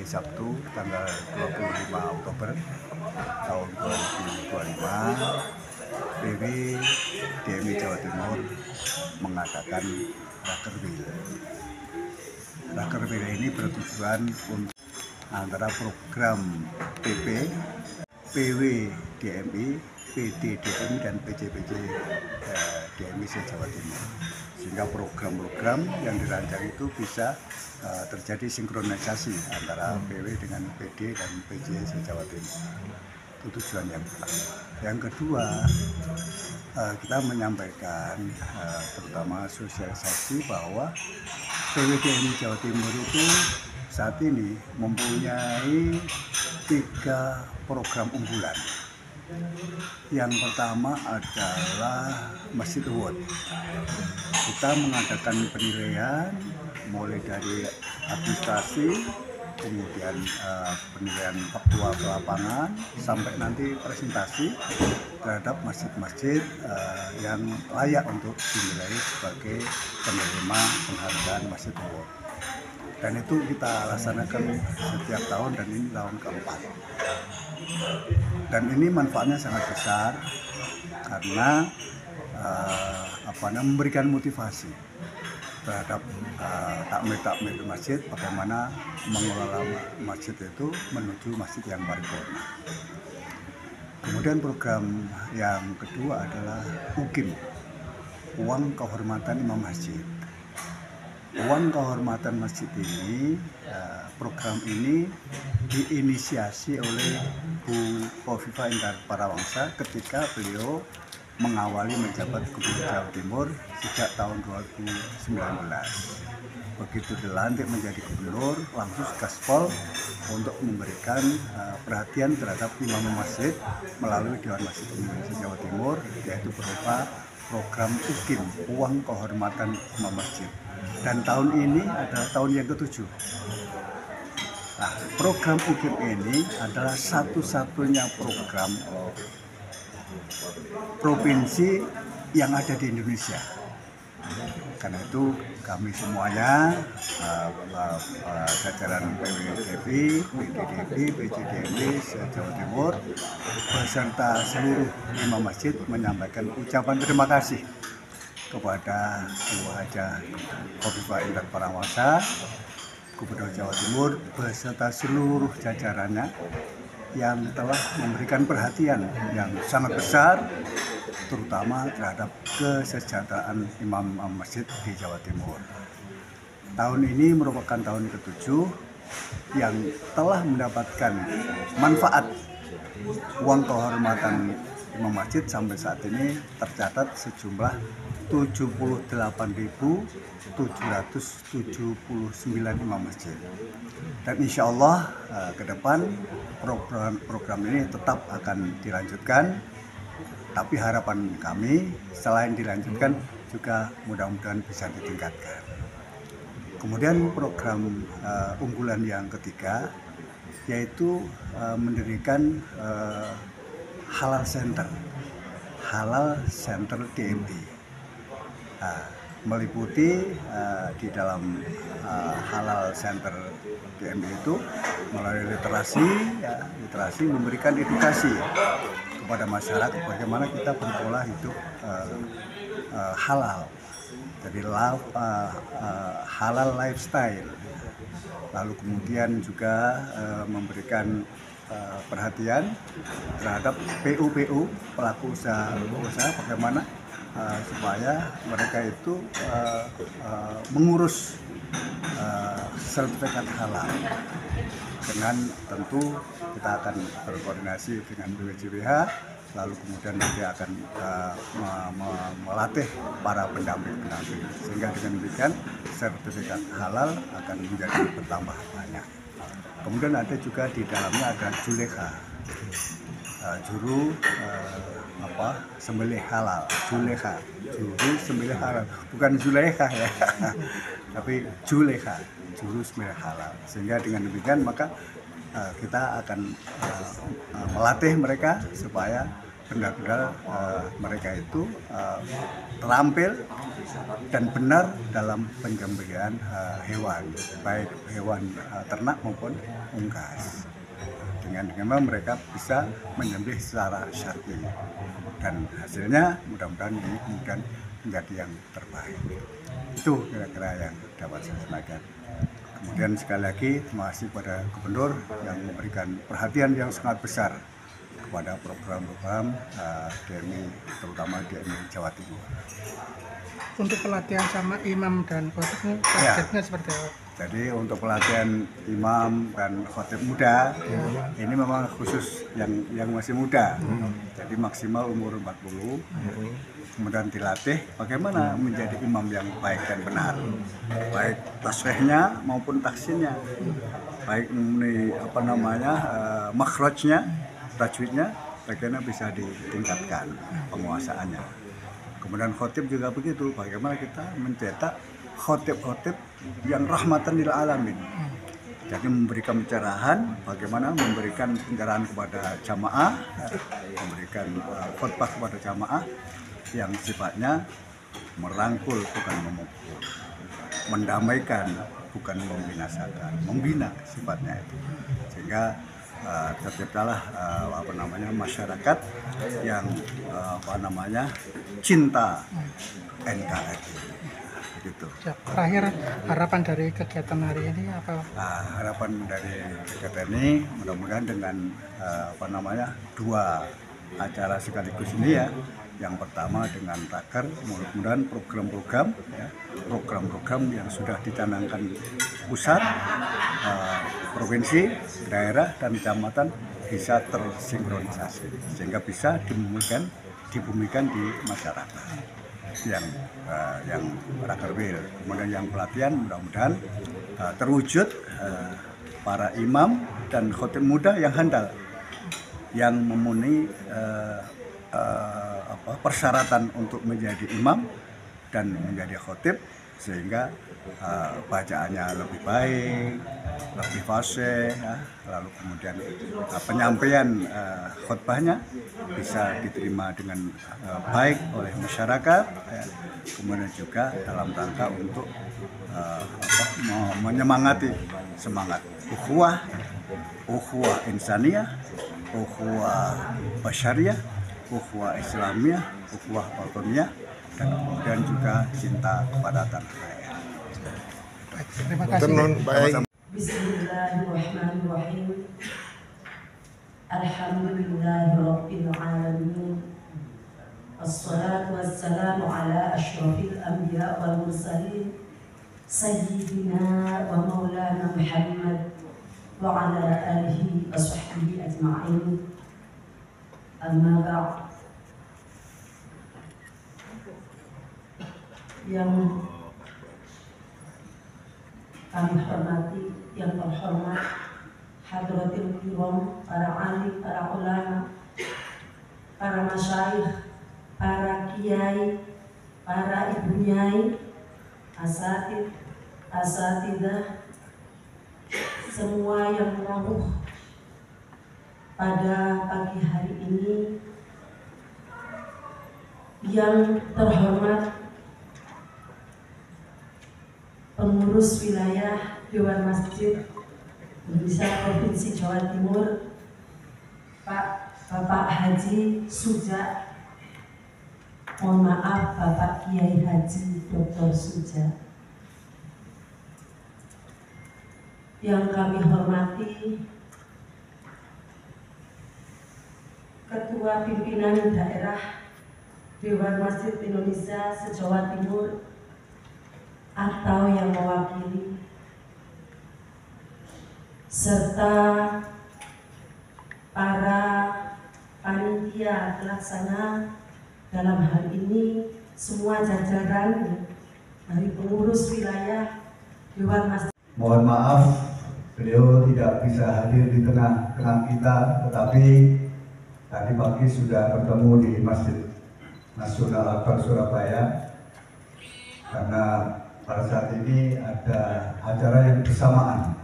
Sabtu tanggal 25 Oktober tahun 2025, PW DMI Jawa Timur mengadakan Rakerwil. Rakerwil ini bertujuan untuk antara program PP, PW DMI, PD DMI dan PJ-PJ DMI se-Jawa Timur. Sehingga program-program yang dirancang itu bisa terjadi sinkronisasi antara PW dengan PD dan PJ se-Jawa Timur. Itu tujuan yang pertama. Yang kedua, kita menyampaikan terutama sosialisasi bahwa PW DMI Jawa Timur itu saat ini mempunyai 3 program unggulan. Yang pertama adalah Masjid Award. Kita mengadakan penilaian mulai dari administrasi, kemudian penilaian faktual ke lapangan, sampai nanti presentasi terhadap masjid-masjid yang layak untuk dinilai sebagai penerima penghargaan Masjid Award. Dan itu kita laksanakan setiap tahun dan ini tahun keempat. Dan ini manfaatnya sangat besar karena memberikan motivasi terhadap takmir masjid bagaimana mengelola masjid itu menuju masjid yang paripurna. Kemudian program yang kedua adalah UKIM, Uang Kehormatan Imam Masjid. Uang Kehormatan Masjid ini, program ini diinisiasi oleh Bu Khofifah Indar Parawangsa ketika beliau mengawali menjabat Gubernur Jawa Timur sejak tahun 2019. Begitu dilantik menjadi gubernur, langsung gaspol untuk memberikan perhatian terhadap imam masjid melalui Dewan Masjid Indonesia Jawa Timur, yaitu berupa program UKIM, Uang Kehormatan Imam Masjid. Dan tahun ini adalah tahun yang ke-7. Nah, program UKIM ini adalah satu-satunya program provinsi yang ada di Indonesia. Karena itu kami semuanya, jajaran PWDB, PDDB, PJDB se-Jawa Timur beserta seluruh imam masjid menyampaikan ucapan terima kasih kepada Bu Haja Khofifah Indar Parawangsa, Gubernur Jawa Timur beserta seluruh jajarannya yang telah memberikan perhatian yang sangat besar terutama terhadap kesejahteraan imam masjid di Jawa Timur. Tahun ini merupakan tahun ke-7 yang telah mendapatkan manfaat uang kehormatan imam masjid sampai saat ini tercatat sejumlah 78.779 imam masjid. Dan insya Allah ke depan program ini tetap akan dilanjutkan. Tapi harapan kami selain dilanjutkan juga mudah-mudahan bisa ditingkatkan. Kemudian program unggulan yang ketiga yaitu mendirikan Halal Center DMI. Meliputi di dalam Halal Center DMI itu melalui literasi memberikan edukasi kepada masyarakat bagaimana kita berpola hidup halal, jadi halal lifestyle. Lalu kemudian juga memberikan perhatian terhadap PU pelaku usaha bagaimana supaya mereka itu mengurus sertifikat halal. Dengan tentu kita akan berkoordinasi dengan BPJPH, lalu kemudian nanti akan melatih para pendamping sehingga dengan demikian sertifikat halal akan menjadi bertambah banyak. Kemudian ada juga di dalamnya ada Zulekha, juru sembelih halal, Zulekha, juru sembelih halal, bukan Zulekha ya, tapi Zulekha, juru sembelih halal. Sehingga dengan demikian maka kita akan melatih mereka supaya benar-benar mereka itu terampil dan benar dalam penyembelihan hewan, baik hewan ternak maupun unggas. Dengan mereka bisa menyembelih secara syar'i, dan hasilnya mudah-mudahan ini kemudian menjadi yang terbaik. Itu kira-kira yang dapat saya sampaikan. Kemudian sekali lagi terima kasih kepada Gubernur yang memberikan perhatian yang sangat besar kepada program-program DMI, terutama DMI Jawa Timur. Untuk pelatihan sama imam dan khotib targetnya seperti apa? Jadi untuk pelatihan imam dan khotib muda ini memang khusus yang masih muda. Jadi maksimal umur 40. Kemudian dilatih bagaimana menjadi imam yang baik dan benar, baik tasrihnya maupun taksinnya, baik ini makhrajnya, tajwidnya, bagaimana bisa ditingkatkan penguasaannya. Kemudian khotib juga begitu, bagaimana kita mencetak khotib-khotib yang rahmatan lil alamin. Jadi memberikan pencerahan, bagaimana memberikan pencerahan kepada jamaah, memberikan khutbah kepada jamaah yang sifatnya merangkul bukan memukul, mendamaikan bukan membinasakan, membina sifatnya itu, sehingga terciptalah masyarakat yang cinta NKRI. Begitu. Terakhir, harapan dari kegiatan hari ini apa? Harapan dari kegiatan ini mudah-mudahan dengan dua acara sekaligus ini ya. Yang pertama dengan taker, mudah-mudahan program-program yang sudah dicanangkan pusat, provinsi, daerah, dan kecamatan bisa tersinkronisasi sehingga bisa dibumikan di masyarakat yang rakerwil. Kemudian yang pelatihan mudah-mudahan terwujud para imam dan khotib muda yang handal, yang memenuhi persyaratan untuk menjadi imam dan menjadi khotib, sehingga bacaannya lebih baik, lebih fasih, lalu kemudian penyampaian khutbahnya bisa diterima dengan baik oleh masyarakat, kemudian juga dalam rangka untuk menyemangati semangat ukhuwah insaniyah, ukhuwah basyariyah, ukhuwah islamiyah, ukhuwah wataniyah, dan kemudian juga cinta kepada tanah air. Terima kasih. Bismillahirrahmanirrahim. Alhamdulillahirabbil alamin. Wassalatu wassalamu ala asyrafil anbiya wal mursalin sayyidina wa maulana Muhammad wa ala alihi wa sahbihi ajma'in. Amma ba'd. Yang kami hormati, yang terhormat hadratil kiram, para alim, para ulama, para masyayikh, para kiai, para ibu nyai, asatidah, semua yang merawuh pada pagi hari ini. Yang terhormat pengurus wilayah Dewan Masjid Indonesia Provinsi Jawa Timur, Bapak Haji Suja, mohon maaf Bapak Kiai Haji Dr. Suja. Yang kami hormati Ketua Pimpinan Daerah Dewan Masjid Indonesia se-Jawa Timur atau yang mewakili, serta para panitia pelaksana dalam hal ini, semua jajaran dari pengurus wilayah Dewan Masjid. Mohon maaf, beliau tidak bisa hadir di tengah-tengah kita, tetapi tadi pagi sudah bertemu di Masjid Nasional Akbar Surabaya, karena pada saat ini ada acara yang bersamaan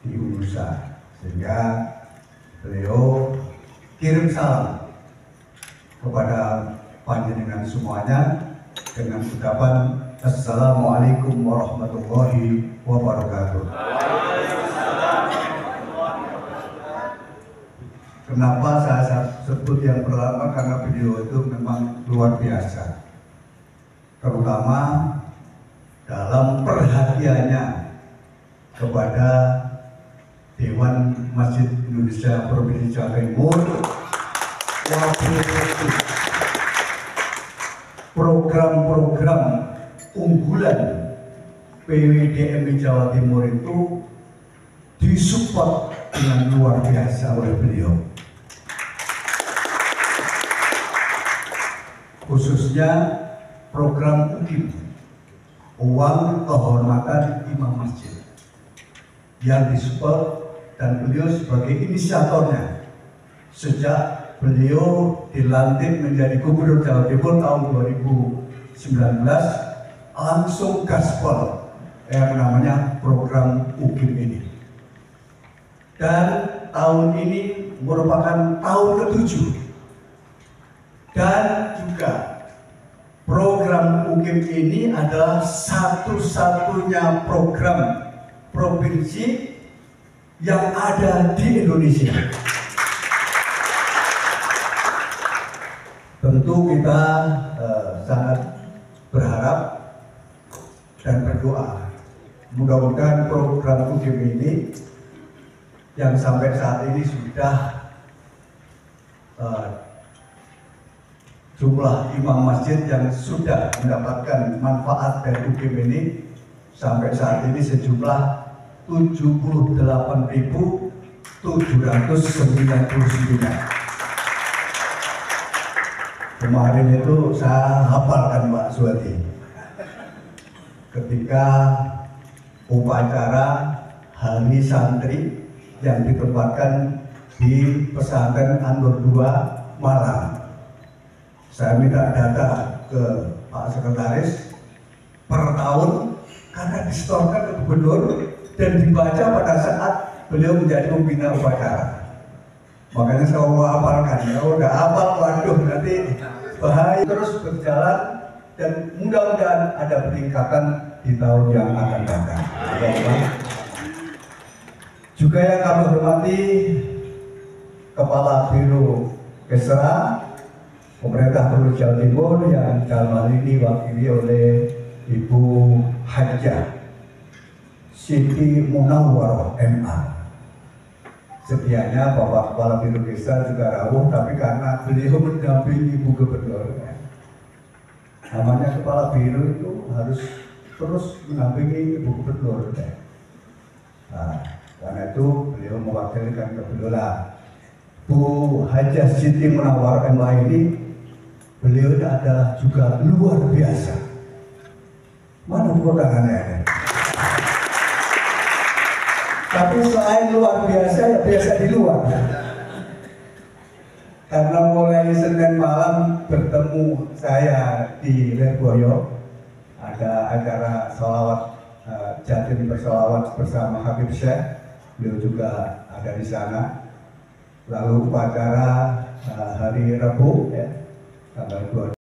di Unusa, sehingga beliau kirim salam kepada panjenengan semuanya dengan ucapan Assalamualaikum warahmatullahi wabarakatuh. Kenapa saya sebut yang pertama? Karena beliau itu memang luar biasa, terutama dalam perhatiannya kepada Dewan Masjid Indonesia Provinsi Jawa Timur, program-program unggulan PWDMI Jawa Timur itu disupport dengan luar biasa oleh beliau. Khususnya program UKIM, uang kehormatan imam masjid, yang disupport dan beliau sebagai inisiatornya sejak beliau dilantik menjadi Gubernur Jawa Timur tahun 2019, langsung gaspol yang namanya program UKIM ini. Dan tahun ini merupakan tahun ke-7, dan juga program UKIM ini adalah satu-satunya program provinsi yang ada di Indonesia. Tentu kita sangat berharap dan berdoa mudah-mudahan program UKIM ini yang sampai saat ini sudah jumlah imam masjid yang sudah mendapatkan manfaat dari UKIM ini sampai saat ini sejumlah 78.799. Kemarin itu saya hafalkan Pak Suwati ketika upacara Hari Santri yang ditempatkan di pesantren An-Nur 2 Malang. Saya minta data ke Pak Sekretaris per tahun karena disetorkan ke gubernur dan dibaca pada saat beliau menjadi pembina upacara. Makanya saya mau hafalkan, ya udah hafal, waduh nanti bahaya. Terus berjalan dan mudah-mudahan ada peningkatan di tahun yang akan datang. Juga yang kami hormati Kepala Biro Kesra Pemerintah Provinsi Jawa Timur yang dalam hal ini diwakili oleh Ibu Hajah Siti Munawwaroh MA. Sedianya Bapak Kepala Biro Kesra juga rawuh, tapi karena beliau mendampingi Ibu Gubernur, namanya Kepala Biro itu harus terus mendampingi Ibu Gubernur. Nah, karena itu beliau mewakilkan ke beliau lah. Bu Hajah Siti Munawwaroh MA ini, beliau adalah juga luar biasa. Mana tangannya? Tapi selain luar biasa, ya biasa di luar. Karena mulai Senin malam bertemu saya di Lirboyo, ada acara sholawat Jatim bersolawat bersama Habib Syekh, beliau juga ada di sana. Lalu upacara hari Rabu, ya, tanggal 2